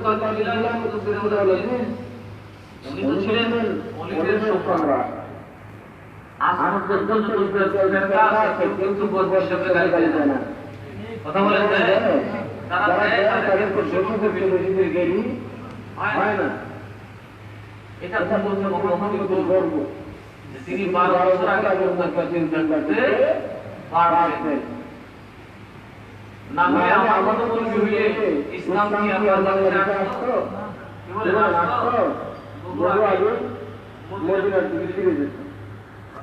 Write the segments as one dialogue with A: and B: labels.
A: কাদের জিলানী কুতুবুদ্দিন উনি তো ছিলেন ওলিদের সম্রাট। আজ পর্যন্ত ফেরকা আছে কিন্তু বলতে হিসেবে গালি দেয় না। কথা বলেন যে তারা দেয় তাদেরকে খুশি করতে বেশি গেলি হয় না। এটা বলতে মোহাম্মদ গর্ব যে তিনি 12 বছর আগে পর্যন্ত চিন্তা করতে পারতেন না। হলে আমাদের মধ্যে হইলে ইসলাম কি আপনার কাছে আসতো? কি বলে আসতো? বহু আগে মদিনার দিকে ফিরে যেত।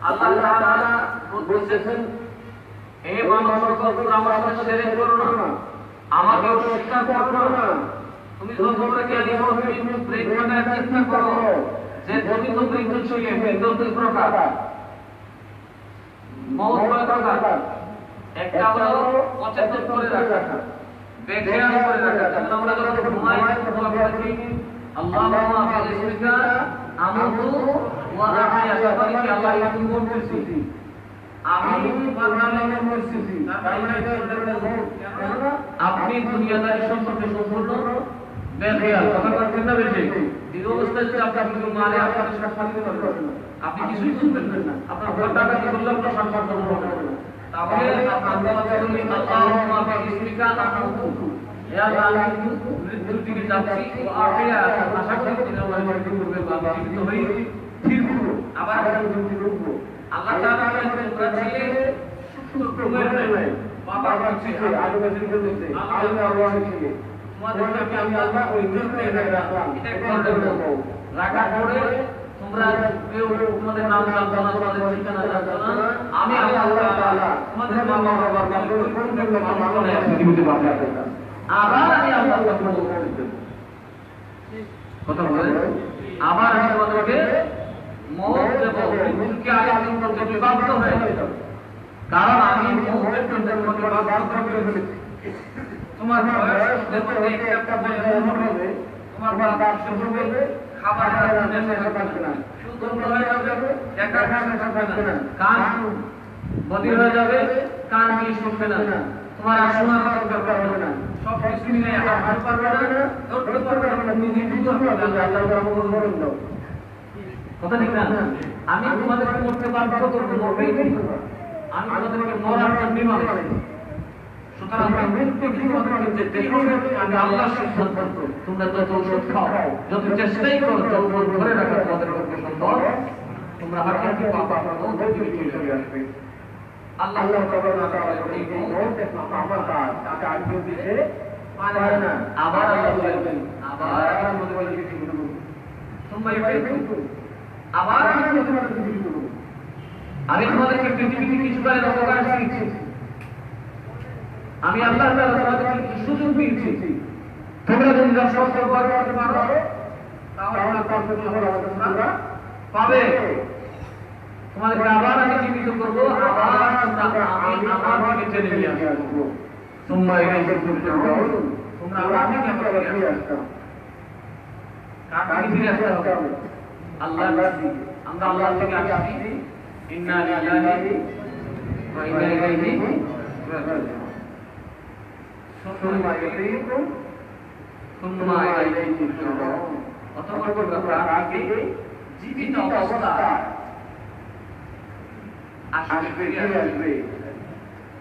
A: আল্লাহ তাআলা বলেছেন, হে মানব সকল আমার সাথে শিরক করো না, আমাকে অস্বীকার করো না। তুমি তোমরা কি আদি তুমি প্রেক্ষাটা চিন্তা করো যে তুমি তো মৃত্যু ছিলে, মৃত্যু দুই প্রকার, মওত কয় প্রকার? একটা হলো অচেতন করে রাখা, বেখেয়াল করে রাখা। যেমন আমরা যখন ঘুমাই তখন আমরা বলি আল্লাহুম্মা বিসমিকা আমুতু ওয়া আহইয়া, তারপরে কি আল্লাহ আমি বলতেছি আমি পারমানেন্ট মরতেছি, আপনি দুনিয়াদারি সম্পর্কে সম্পূর্ণ বেখেয়াল। কথা বলছেন না বেশি এই অবস্থায় যদি আপনি মারে আপনার সম্মান করবেন না, আপনি কিছুই শুনবেন না, আপনার ঘরটাকে কি বললাম না সম্মান করবেন না। তাহলে আপনার বলি আল্লাহুম্মা বিসমিকা আমুতু, ইয়া আল্লাহ আমি মৃত্যুর দিকে যাচ্ছি, ওয়া আহইয়া আশা করি তিনি আমার মৃত্যু করবে বা আমি জীবিত হই ফিরব, আবার জীবিত হব। আল্লাহ তাআলা তোমরা ছিলে সুস্থ ঘুমের নাই, বাবা কাছে আজকাল বলতে আল্লাহ আল্লাহ ছিলে, তোমাদেরকে আমি আল্লাহ ওই নির্ণয় রাখলাম, এটা করব রাখার পরে তোমরা কেউ তোমাদের নাম জানতো না, তোমাদের ঠিকানা জানতো না, আমি আল্লাহ তাআলা তোমাদের মা বাবার কাছে পরিপূর্ণ মানুষ করে জীবিত বাঁচাতে, আবার আমি আল্লাহ তাআলা কথা বলেন, আবার আমি তোমাদেরকে মওত দেব, মৃত্যুকে আলিঙ্গন করতে বিবাধ্য হয়ে যাবে, কারণ আমি মওতের জন্য তোমাকে বাধ্য করে ফেলেছি। তোমার বয়স যখন একটা বয়স হবে, তোমার বাবা শুরু করবে খাবার নেশা থাকবে না, সুগন্ধ হয়ে যাবে, একা নেশা থাকবে না, কান বধির হয়ে যাবে, কান দিয়ে শুনবে না, তোমার শোনার দরকার হবে না, সব কিছু নিয়ে হাঁটতে পারবে না, দৌড়তে পারবে না, নিজে বুঝতে হবে আল্লাহ আমাকে মরণ দাও। কথা ঠিক না? আমি তোমাদেরকে মরতে বাধ্য করবো, মরবেই করবো, আমি তোমাদেরকে মরার জন্য বানাইছি। সুতরাং মৃত্যু কি তোমাদেরকে যেতেই হবে, আমি আল্লাহর সিদ্ধান্ত। তোমরা যত ওষুধ খাও, যত চেষ্টাই করো যৌবন ধরে রাখা তোমাদের পক্ষে সম্ভব, তোমরা হাঁটতে পাবা, মওত দিকে চলে আসবে। আল্লাহ তাআলা এই মওত আমার কাজ, তাকে আজকে দিতে পারে না। আবার আল্লাহ বলেন, আবার তোমাদেরকে জীবিত করব, তোমরা এইভাবে আবার আমি তোমাদেরকে জীবিত করব। আমি তোমাদেরকে পৃথিবীতে কিছুকালের অবকাশ দিয়েছি, আমি আল্লাহ তাআলা তোমাদেরকে কিছু সুযোগ দিয়েছি, তোমরা যদি সত্য করতে পারো তাহলে তোমরা পাবে। তোমাদেরকে আবার আমি জীবিত করবো, আবার আমি আমার দিকে টেনে নিয়ে আসবো, তোমরা আবার আমাকে ফিরে আসতে হবে। কাকে ফিরে আসতে হবে? আল্লাহর দিকে। আমরা আল্লাহ থেকে আসছি, ইন্না লিল্লাহি ওয়া ইন্না ইলাইহি রাজিউন। সুম্মা ইউহয়িকুম সুম্মা ইলাইহি তুরজাউন। অতঃপর আপনাকে জীবিত অবস্থায় আসবে, ফিরে আসবে,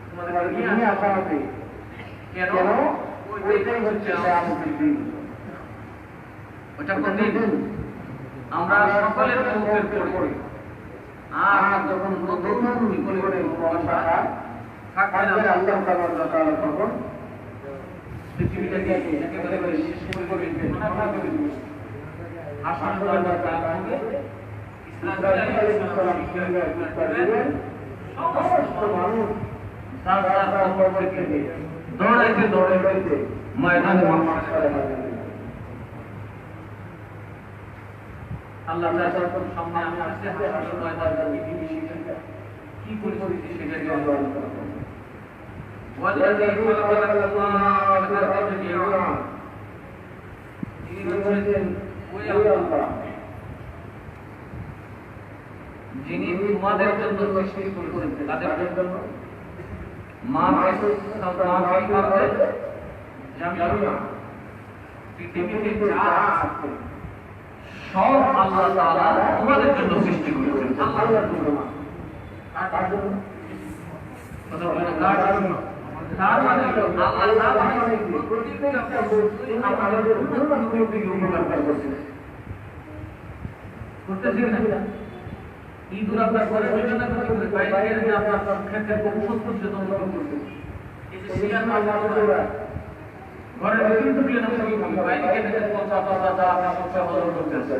A: তোমাদের নিয়ে আসা হবে। কেন? ওইটাই হচ্ছে আমাদের দিন। ওটা কোন দিন? আমরা সকলের মৌতের পরে, আর যখন নতুন জীবনের অবস্থা থাকবে না, আল্লাহ তাআলা তখন পৃথিবীটাকে একেবারে শেষ করে দিবেন, ধ্বংস করে দিবেন। আসল দরবার তার সঙ্গে ইসলাম দিবেন, সমস্ত মানুষ তার কবর থেকে দৌড়াইতে ময়দানে মাহশারে হাজির। আল্লাহ তাআলা সামনে আমি আসছে, হাসরের ময়দানে কি পরিস্থিতি সেটাকে আল্লাহ তাআলা والذي خلق لكم ما في الأرض جميعا। তিনি বলেন, ওই আল্লাহ যিনি তোমাদের জন্য সৃষ্টি করেছেন, তাদের জন্য মা ফিল আরদি জামিআ, পৃথিবীতে যা আছে সব আল্লাহ তাআলা তোমাদের জন্য সৃষ্টি করেছেন। আল্লাহর জন্য না, কার জন্য? কথা বলেন, কার জন্য? তার মানে আল্লাহ তাআলা প্রত্যেকটা বস্তুই আমাদের জন্য উপকার করছে। করতেছেন না? ঈদুল আজহা করে বিভিন্ন কিছু করে বাইরে গিয়ে আপনার ক্ষেত্রে ঔষধ করছে, তোমরা করছে। এই যে সিয়ার মাঝে ঘরে বিভিন্ন প্লেন আছে, বাইরে গিয়ে দেখেন পচা পচা যা সমস্যা হলো করতেছে,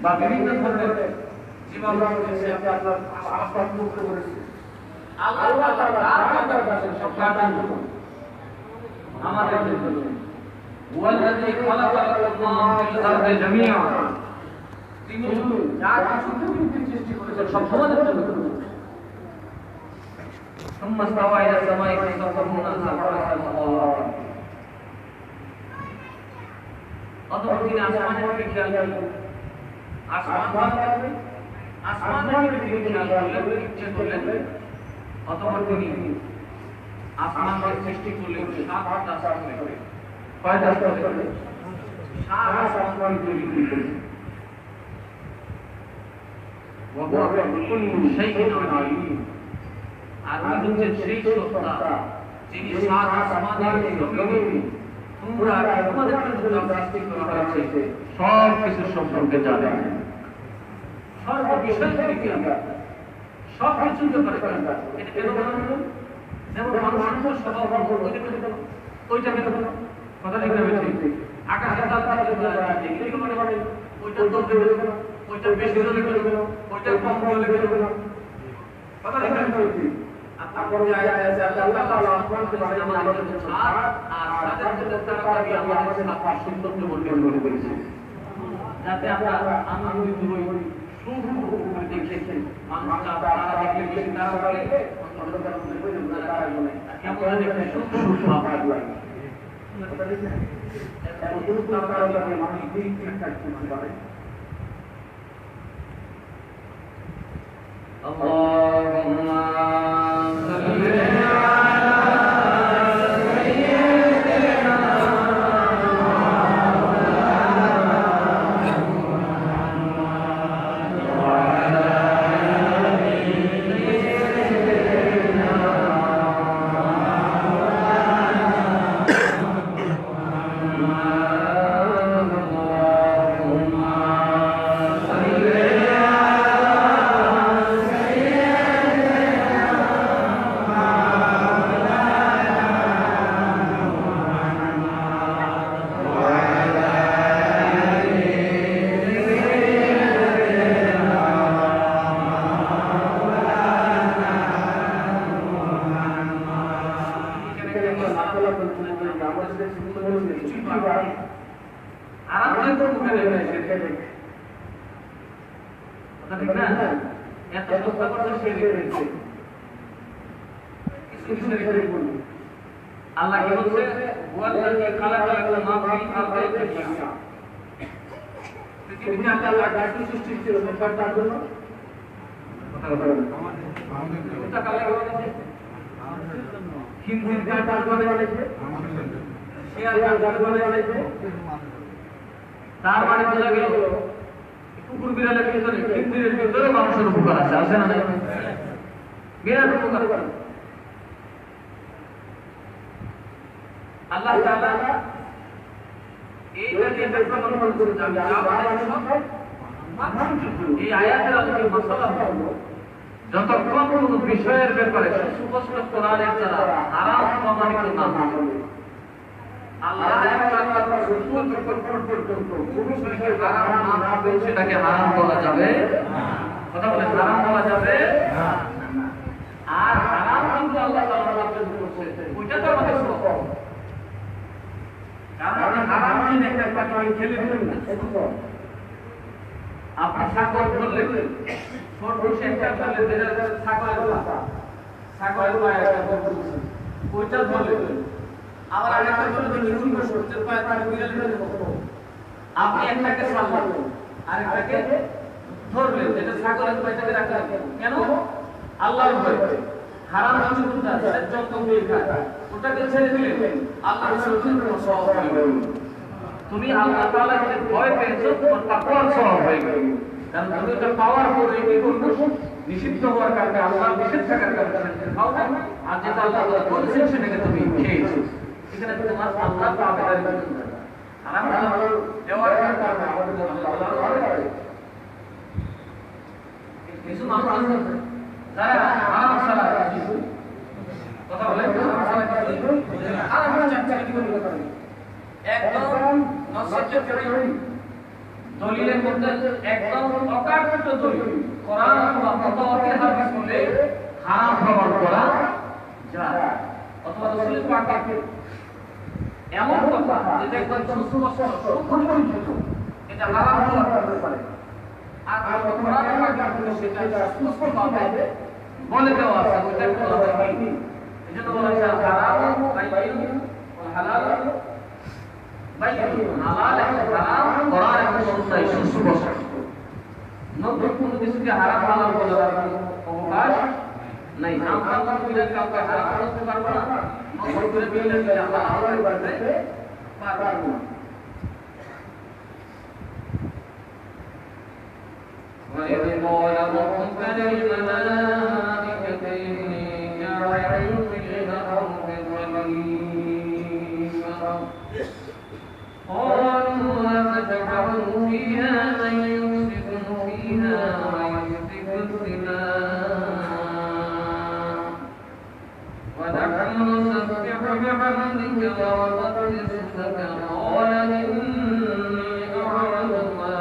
A: বা বিভিন্ন ধরনের জীবাণু আছে আপনার আশপাশ মুক্ত করেছে। আল্লাহ তাআলা সব কাটার জন্য আমাদের জন্য ওয়াল্লাযী খালাকালাকুম ফিল আরদি জামিআ, তিনি যা কিছু পৃথিবীতে সৃষ্টি করেছেন সব তোমাদের জন্য। সুম্মা ইস্তাওয়া ইলা সামাই ফাসাফাহুন্না সাবআ সামাওয়াত, অতঃপর তিনি আসমানের দিকে খেয়াল করলেন। আসমানের দিকে খেয়াল করলেন, ইচ্ছে করলেন, অতঃপর তিনি আসমানকে সৃষ্টি করলেন 7টা স্তরে। কয়টা স্তরে? 7 আসমান তৈরি করলেন। ওয়া কুল্লু শাইইন আলীম, আর তিনি হচ্ছেন সেই সত্তা যিনি 7 আসমানের জমিনে তোমরা তোমাদের জন্য সৃষ্টি করা হয়েছে সব কিছু সম্পর্কে জানেন, সর্ব বিষয় থেকে সব কিছু ব্যাপারে জানেন। এটা কেন বললেন? যেমন মানুষের স্বভাব ওইটা কেন কথা লিখতে হবে, আকাশের তাল থেকে মানে ওইটা তো ওইটা বেশি জলে গেল, ওইটা কম জলে গেল, কথা লিখতে হবে। আপনার যে আয়াত আছে আল্লাহ তাআলা আসমানকে বানিয়েছেন আমাদের জন্য আর তাদের জন্য তারাকে আমাদের সাথে সুন্দর বর্ণনা করে বলেছে, যাতে আমরা আনন্দিত হই, সুখ করে দেখে মানুষটা তারা দেখলে বেশি তারা বলে অন্তর্গত করে তারা বলে কেমন দেখে সুখ সুখ ভাব লাগে। কথা লিখেন এমন সুখ তারা লাগে মানুষ ঠিক ঠিক করতে পারে। আল্লাহুম্মা সাল্লি আল্লাহ কি বলছে? ওয়াল্লাযী খালাকালাকুম মা ফিল আরদি জামিআ, পৃথিবীতে আল্লাহ যা কিছু সৃষ্টি করেছেন সব তার জন্য। কথা বলেন, আমাদের জন্য। এটা কালা বলেছে হিন্দির গান তার জন্য বলেছে, আমাদের জন্য। শেয়ার গান বলেছে, তার মানে বোঝা গেল কুকুর বিড়ালের ভিতরে হিন্দির ভিতরে মানুষের উপকার আছে, আছে না? বিরাট উপকার। আল্লাহ তাআলা এইটা দিয়ে প্রমাণ করেছেন যে যা বানানো সব এই আয়াতের আলোকে মাসালা হলো যতক্ষণ কোন বিষয়ের ব্যাপারে সুস্পষ্ট কোরআনের দ্বারা হারাম প্রমাণিত না হবে, আল্লাহ একটা সুস্পষ্ট পর্যন্ত কোন বিষয়কে হারাম না হবে সেটাকে হারাম বলা যাবে না। কথা বলে হারাম বলা যাবে না। আর হারাম কিন্তু আল্লাহ তাআলা বলেছেন করছে ওইটা তো আমাদের সব, কারণ হারাম জিনিস একটা পাখি খেলে ফেলবেন না। আপনি ছাগল ধরলেন, ছোট বসে একটা ধরলে যেটা ছাগলের পাতা, ছাগলের পায়ে একটা বড় ওইটা ধরলেন, আবার আরেকটা ধরলেন সুন্দর সূর্যের পায়ে তার বিড়াল ধরে, আপনি একটাকে ছাড়লেন আরেকটাকে ধরলেন, যেটা ছাগলের পায়েটাকে রাখলেন কেন? আল্লাহর ভয়। হারাম কিছু কোনটা সেটা যত দিয়ে খায় ওটাকে ছেড়ে দিলেন, আল্লাহর রাসূল সব তুমি আল্লাহ তাআলার যে ভয় পেয়েছো তোমার তাকওয়ার স্বভাব হয়ে গেল। কারণ তুমি এটা পাওয়ার পরে কি করবে? নিষিদ্ধ হওয়ার কারণে আল্লাহর নিষেধ থাকার কারণে খাও না, আর যেটা আল্লাহ তাআলা বলেছেন সেটাকে তুমি খেয়েছো। এখানে তোমার আল্লাহ তাআলার হারাম হালাল দেওয়ার কারণে আমাদের মধ্যে কিছু মানুষ আছে যারা হারাম ছাড়া কথা বলে হারাম চাচ্ছে কি করে একদম নসিহত করে দলিলের মধ্যে একদম অকাট্য দলিল কোরআন অথবা মুতাওয়াতির হাদিস বলে হারাম প্রমাণ করা যায়, অথবা রাসূলের পাকের এমন কথা যেটা একদম সুস্পষ্ট সুপরিচিত এটা হারাম হতে পারে, আর কোরআনের পাকে সেটা সুস্পষ্টভাবে বলে দেওয়া আছে ওটা কোনো নেই। এজন্য বলা হয়েছে হারাম বাইয়িন ওয়া হালাল বাইয়িন, হালাল এবং হারাম কোরআন এবং সুন্নাহয় সুস্পষ্ট। নতুন কোনো কিছুকে হারাম হালাল বলার অবকাশ নাই। আমরা বিনা কাউকে হারাম বলতে পারবো না, নতুন করে বিনা হালাল বলতে পারবো না। وإذ قال ربك للملائكة إني جاعل في الأرض خليفة قالوا أتجعل فيها من يفسد فيها ويسفك الدماء ونحن نسبح بحمدك ونقدس لك قال إني أعلم ما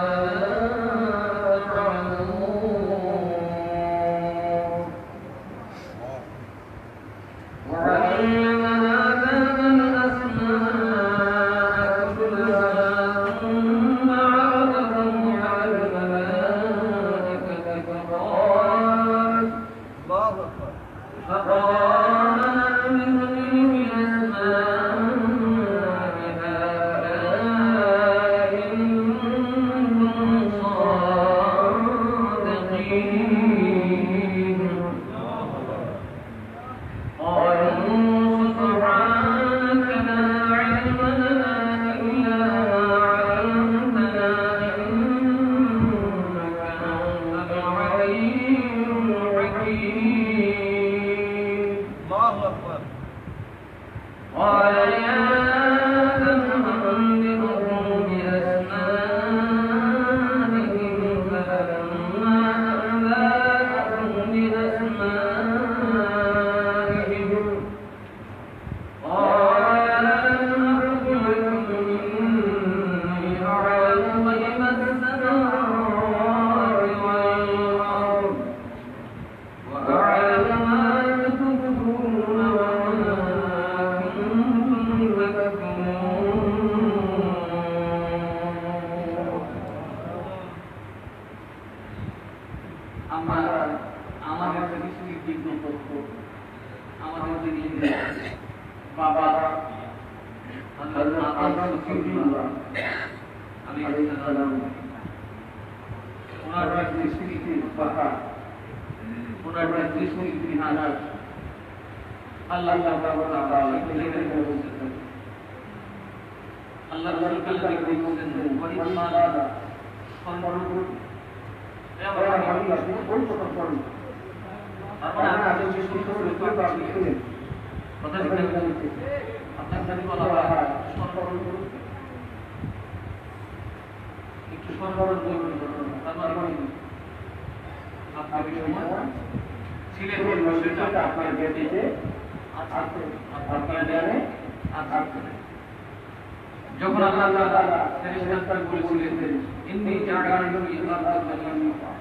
A: যখন আল্লাহ তাআলা ফেরেশতাকে বলেছিলেন ইন্নী জাআইলুন ফিল আরদি খলিফা,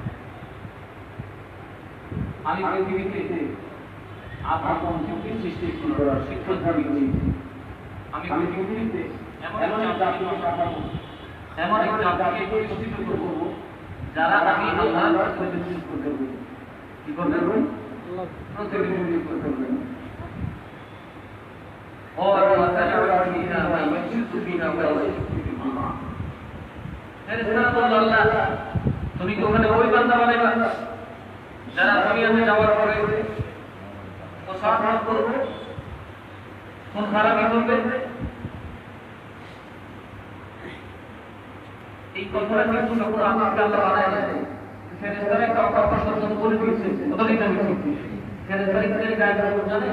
A: আমি পৃথিবীতে আপন সৃষ্টি করার শিক্ষা দিয়েছি, আমি পৃথিবীতে এমন একটা পাঠাবো, এমন একটা জাতিকে প্রতিষ্ঠিত করব যারা আমি আল্লাহর প্রতিনিধিত্ব করবে। কি করবে? প্রতিনিধিত্ব করবে। और वतजअल फीहा मा युफसिदु फीहा वा युसफिकु दिमाअ। ফেরেশতারা বলল, আল্লাহ তুমি কি ওখানে ওই বান্দা বানাইবা যারা দুনিয়াতে যাওয়ার পরে ফসাদ করবে, খুন খারাপি করবে, এই কথাটা কিন্তু সকল আমাকে আল্লাহ বানায় না ফেরেশতারা একটা অকল্প সন্ধান করে দিয়েছে কতদিন আগে ফেরেশতারা কি গায়েব খবর জানে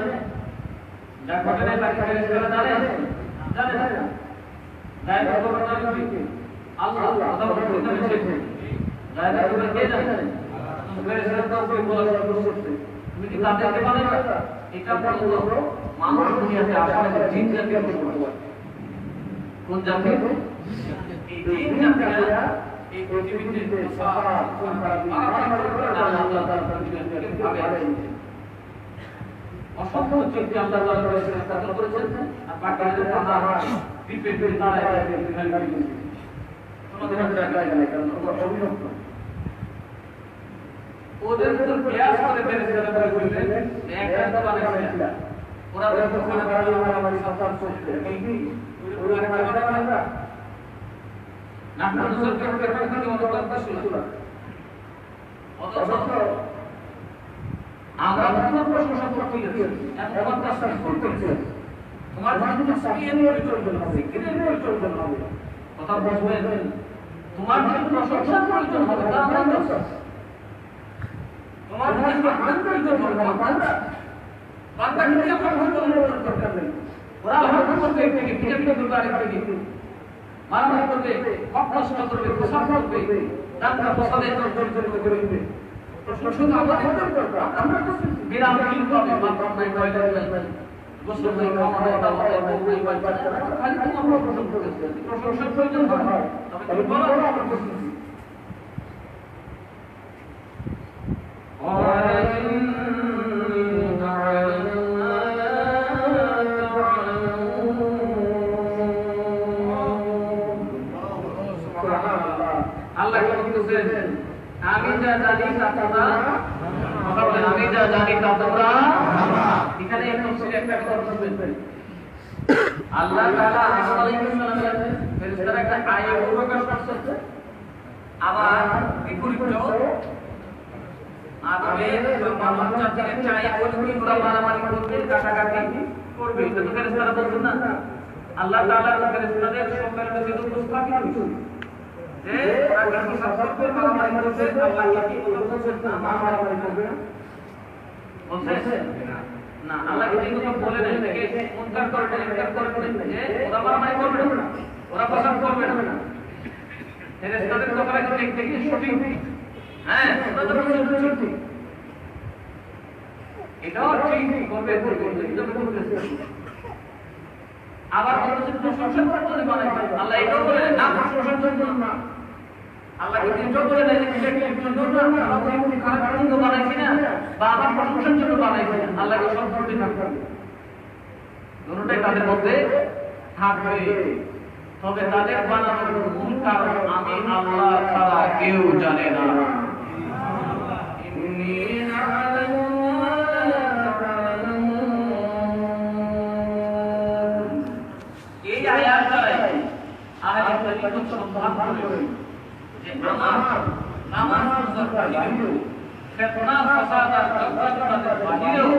A: যা ঘটনা তাকে ফেরেশতারা জানে জানে গায়েব খবর জানে কি আল্লাহ কথা বলতে হচ্ছে গায়েব খবর কে জানে ফেরেশতারা তো ওকে বলা শুরু করছে তুমি কি তাদেরকে বানাইবা এটা বলতো মানুষ দুনিয়াতে আসলে জিন জাতীয় কোন জাতি এই জিন জাতিরা এই পৃথিবীতে অসংখ্য চিন্তা আল্লাহ তাআলা করেছেন আর বাকি তারা দ্বীপে দাঁড়ায় ওদের তো প্রয়াস করে ফেরেশতারা বললেন একটা বানাইছিল ওরা তো খানা খাওয়া আমাদের সন্তান করতে ওরা খানা খাওয়া না না সরকার থেকে অনুদান ছিল অথচ আমরা তোমার প্রশংসা করতে গেছি এখন তোমার কাছে করতে তোমার জন্য সাকিয়ের প্রয়োজন হবে কিনে প্রয়োজন হবে কথা বুঝবেন তোমার জন্য প্রশংসা প্রয়োজন হবে তা আমরা তোমার জন্য প্রয়োজন হবে বান্দা কি আপনার কোনো দরকার নেই ওরা আমার করতে থেকে পিটাপিটা করবে আরেকটা দিকে মারামারি করবে হক নষ্ট করবে প্রসাদ করবে দাঙ্গা ফসাদের জড়িত করবে প্রশংসা আমাদের দরকার আমরা তো বিরাম ফিল করবে মাত্র নাই কয়লা গোসল নাই খাওয়া নাই দাওয়া নাই বই বাচ্চা খালি আমরা প্রশংসা করতে প্রশংসা প্রয়োজন হয় তবে কি বলো আমরা প্রশংসা আল্লাহ কি বলতেছেন আমি যা জানি তা তোমরা আমি যা জানি তা তোমরা এখানে একটা কথা বলবেন আল্লাহ তাআলা আদম আলাইহিস সালামের ফেরেশতারা একটা আয়াত প্রকাশ করছে আবার বিপরীতটাও আদমের মানব জাতির একটা আয়াত বলে ওরা মারামারি করবে কাটাকাটি করবে এটা তো ফেরেশতারা বলছেন না আল্লাহ তাআলা ফেরেশতাদের সম্মেলনে যে উপস্থাপিত হয়েছে যে ওরা কিন্তু সাফার করে মারামারি করছে আল্লাহ কি বলছেন না মারামারি করবে বলছেন না আল্লাহ কি কথা বলে নাই যে মুনকার করবে ইনকার করবে যে ওরা মারামারি করবে না ওরা প্রসাদ করবে না ফেরেশতাদের কথাটা কি দেখতে কি সঠিক হ্যাঁ ওরা তো সঠিক এটাও ঠিক করবে এটা করবে আবার বলছে প্রশংসা করতে বানাইবে আল্লাহ এটাও বলে না প্রশংসার জন্য না আল্লাহ কি এটাও বলে না যে এটা কি জন্য না আল্লাহ কি খারাপ জন্য বানাইছি না বা আবার প্রশংসার জন্য বানাইছি না আল্লাহ কি সব করতে থাকবে দুটোটাই তাদের মধ্যে থাকবে তবে তাদের বানানোর মূল কারণ আমি আল্লাহ ছাড়া কেউ জানে না এই আয়াত দ্বারাই আহলে তরিকত সন্ধান করে যে আমার নামাজ রোজার বাহিরেও ফিতনা ফাসাদ আর জগৎটাদের বাহিরেও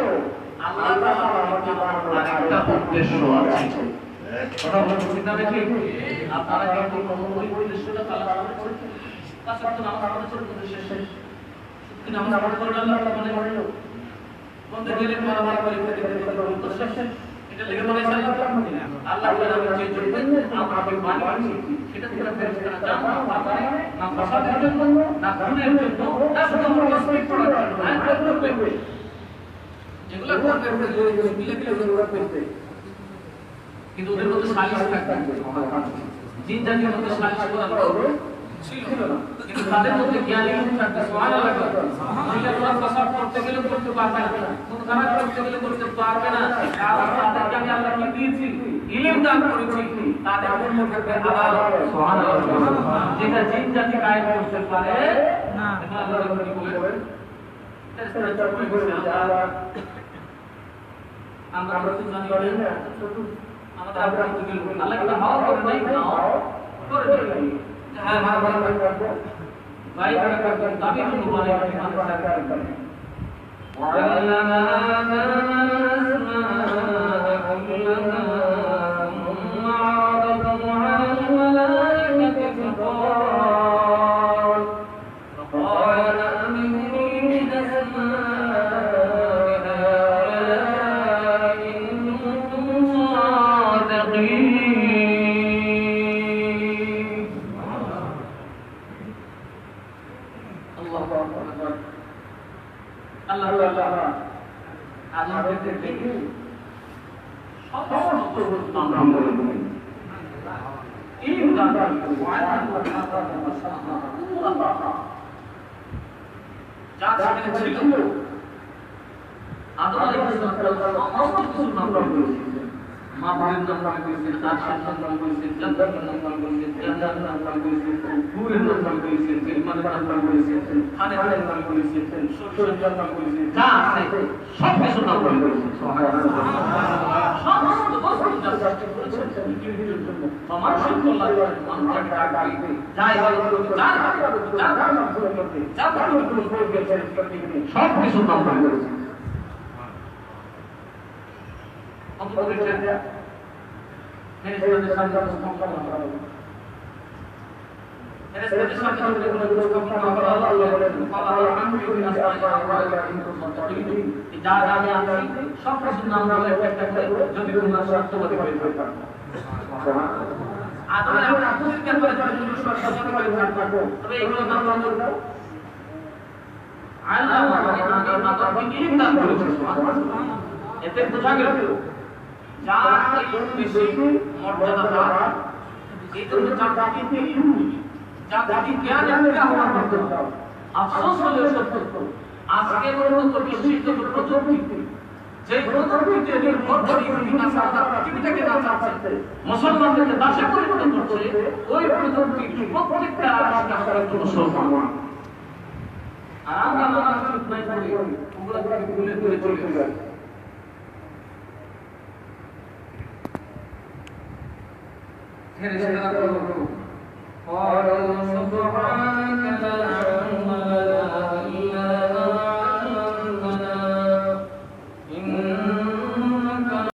A: আল্লাহ তাআলার আরেকটা উদ্দেশ্য আছে কথা বলছি না বেশি আপনারা কিন্তু ওই উদ্দেশ্যটা পালন করেছেন পাঁচওয়াক্ত নামাজ পড়েছেন উদ্দেশ্যে কি নামাজ পড়লে আল্লাহ মনে করলো বন্ধ গেলে মারামারি করে উদ্দেশ্যে এটা লেগে মনে হয় আল্লাহ বলে আমি যে জন্য আমাকে বানিয়েছি সেটা তোমরা ফেরেশতারা জানো না ফাসাদের জন্য না খুনের জন্য না শুধু আমার তসবিহ পড়ার জন্য হ্যাঁ করবে যেগুলো করবে মিলে ওরা করবে কিন্তু ওদের মধ্যে সালিশ থাকবে জিন জাতির মধ্যে সালিশ করার ছিল না কিন্তু তাদের মধ্যে জ্ঞানী লোক থাকবে সুবহানাল্লাহ জিনের ওরা ফাসাদ করতে গেলে করতে পারবে না কোন খারাপ করতে গেলে করতে পারবে না কারণ তাদেরকে আমি আল্লাহ কি দিয়েছি ইলম দান করেছি তাদের মধ্যে থাকবে আল্লাহ সুবহানাল্লাহ যেটা জিন জাতি কায়েম করতে পারে না এটা আল্লাহ কি বলেন আমরা তো জানি না আমাদের আল্লাহ কি হাওয়া করে নাই নাও করে দেয় হ্যাঁ মারামারি করব ভাই করে করব দাবি তো বলে মানুষ সরকার করে وعلم آدم الأسماء كلها ثم عرضهم على الملائكة فقال তিন জাতি যা সেখানে ছিল আদম আলাইহিস সালাম সমস্ত কিছুর নাম করেছেন মাহবুবের নাম করেছেন আরশের নাম করেছেন জান্নাতের নাম করেছেন জান্নাতের নাম করেছেন নূরের নাম করেছেন ইলমানের নাম করেছেন খানের নাম করেছেন সূর্যের নাম করেছেন যা আছে সব কিছুর নাম করেছেন সুবহানাল্লাহ সমস্ত বস্তু যা সৃষ্টি করেছেন পৃথিবীর জন্য মানুষের কল্যাণ মানুষকে ডাকবে যাই যা সব কিছুর নাম করেছেন এতে বোঝা গেল যার বেশি মর্যাদা তার এই জন্য জাতিকে জ্ঞান হওয়ার দরকার আফসোস হলো সত্য আজকে পর্যন্ত বিশ্বজিত প্রযুক্তি যে প্রযুক্তিতে নির্ভর করে পৃথিবীটাকে না চাচ্ছে মুসলমানদেরকে দাসে পরিণত করছে ওই প্রযুক্তি প্রত্যেকটা মুসলমান আর আমরা নানা ঠিক নাই করি ওগুলোকে ভুলে ভুলে চলে যায় ফেরেশতারা বলল قالوا سبحانك لا